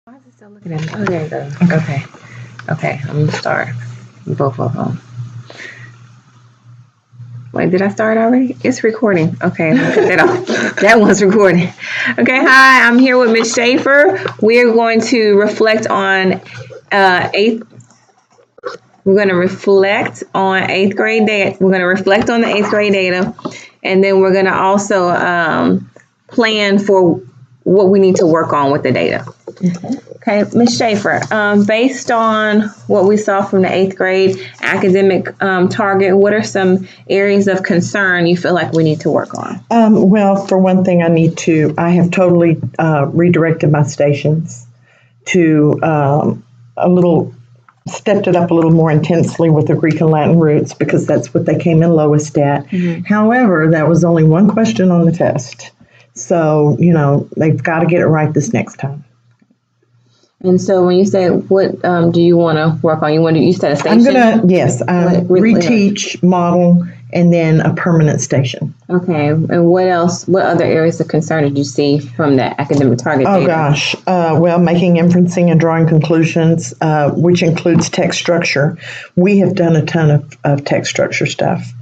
Why is it still looking at me? Oh, there you go. Okay. Okay, I'm going to start both of them. Wait, did I start already? It's recording. Okay, let me cut that off. That one's recording. Okay, hi, I'm here with Ms. Shaffer. We're going to reflect on eighth. We're going to reflect on eighth grade data. We're going to reflect on the eighth grade data, and then we're going to also plan for what we need to work on with the data. Okay, Ms. Shaffer, based on what we saw from the eighth grade academic target, what are some areas of concern you feel like we need to work on? Well, for one thing, I have totally redirected my stations to stepped it up a little more intensely with the Greek and Latin roots because that's what they came in lowest at. Mm-hmm. However, that was only one question on the test. So, they've got to get it right this next time. And so when you say, what do you want to work on? You said a station? Reteach, model, and then a permanent station. Okay. And what else, what other areas of concern did you see from the academic target data? Oh, gosh. Making inferencing and drawing conclusions, which includes text structure. We have done a ton of text structure stuff.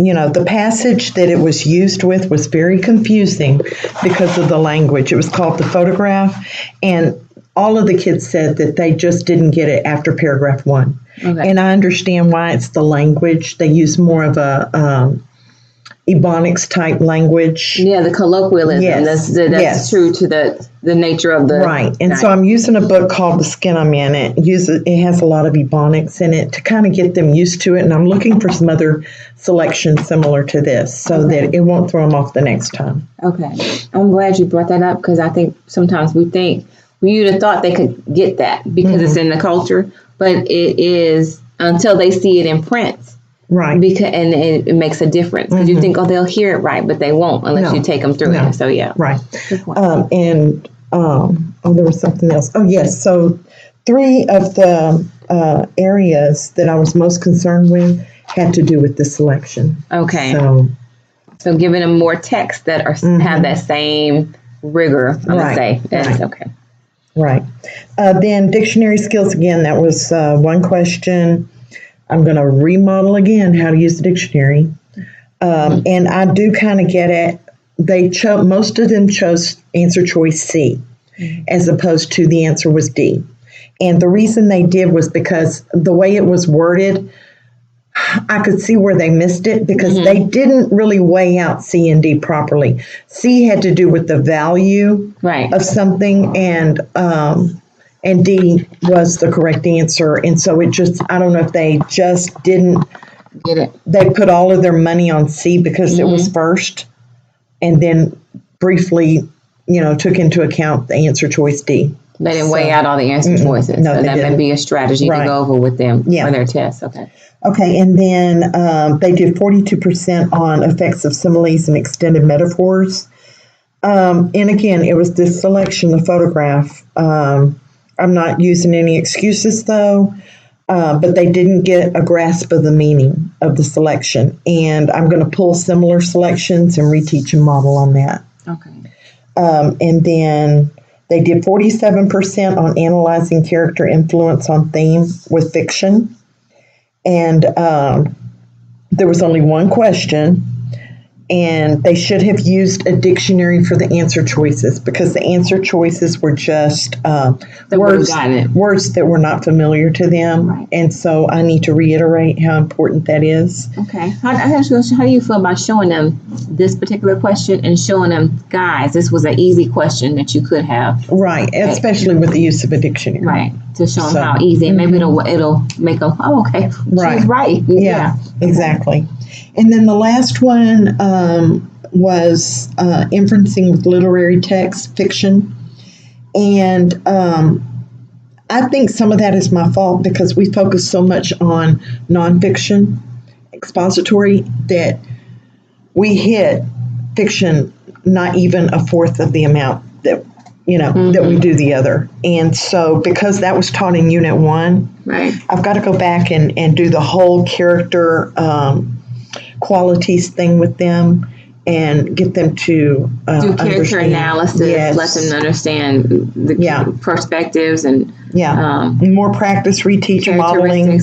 The passage that it was used with was very confusing because of the language. It was called the photograph, and all of the kids said that they just didn't get it after paragraph 1. Okay. And I understand why. It's the language. They use more of a Ebonics type language. Yeah, the colloquialism. Yes. That's true to the nature of the... Right. And so I'm using a book called The Skin I'm In. It has a lot of Ebonics in it to kind of get them used to it. And I'm looking for some other selections similar to this so that it won't throw them off the next time. Okay. I'm glad you brought that up because I think sometimes you'd have thought they could get that because it's in the culture, but it is until they see it in print. Right. And it makes a difference because you think, they'll hear it right, but they won't unless you take them through it. So, yeah. Right. There was something else. Oh, yes. So 3 of the areas that I was most concerned with had to do with the selection. Okay. So giving them more text that have that same rigor, I'm going to say. That's okay. Right. Then dictionary skills, again, that was one question. I'm going to remodel again how to use the dictionary. And I do kind of get it. Most of them chose answer choice C as opposed to the answer was D. And the reason they did was because the way it was worded, I could see where they missed it because they didn't really weigh out C and D properly. C had to do with the value of something, and D was the correct answer. And so I don't know if they just didn't get it. They put all of their money on C because it was first, and then briefly, took into account the answer choice D. They didn't weigh out all the answer choices. No, so that may be a strategy to go over with them for their test. Okay, and then they did 42% on effects of similes and extended metaphors. And again, it was this selection, the photograph. I'm not using any excuses, though, but they didn't get a grasp of the meaning of the selection. And I'm going to pull similar selections and reteach and model on that. Okay. And then they did 47% on analyzing character influence on theme with fiction. And there was only one question. And they should have used a dictionary for the answer choices because the answer choices were just words that were not familiar to them. Right. And so I need to reiterate how important that is. Okay. How do you feel about showing them this particular question and showing them, guys, this was an easy question that you could have? Right. Especially with the use of a dictionary. Right. To show them how easy. And maybe it'll make them, okay, she's right. Yeah, exactly. And then the last one was inferencing with literary text, fiction. And I think some of that is my fault because we focus so much on nonfiction, expository, that we hit fiction not even a fourth of the amount that we do the other. And so because that was taught in Unit 1, I've got to go back and do the whole character qualities thing with them and get them to Do character understand. analysis, Yes. let them understand the perspectives and more practice, reteach modeling,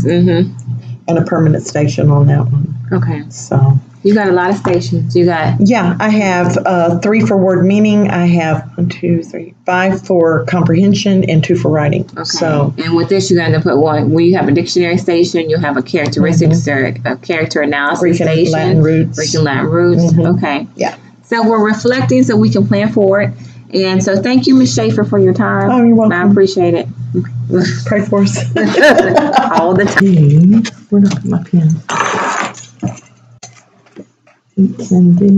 and a permanent station on that one. Okay. So you got a lot of stations. You got I have 3 for word meaning. I have 1, 2, 3, 5 for comprehension and 2 for writing. Okay. So and with this, you're going to put one. When you have a dictionary station, you'll have a characteristics or a character analysis station. Latin roots. Freaking Latin roots. Okay. Yeah. So we're reflecting so we can plan forward. And so thank you, Ms. Schaefer, for your time. Oh, you're welcome. I appreciate it. Pray for us. All the time. Where did I put my pen? It can be.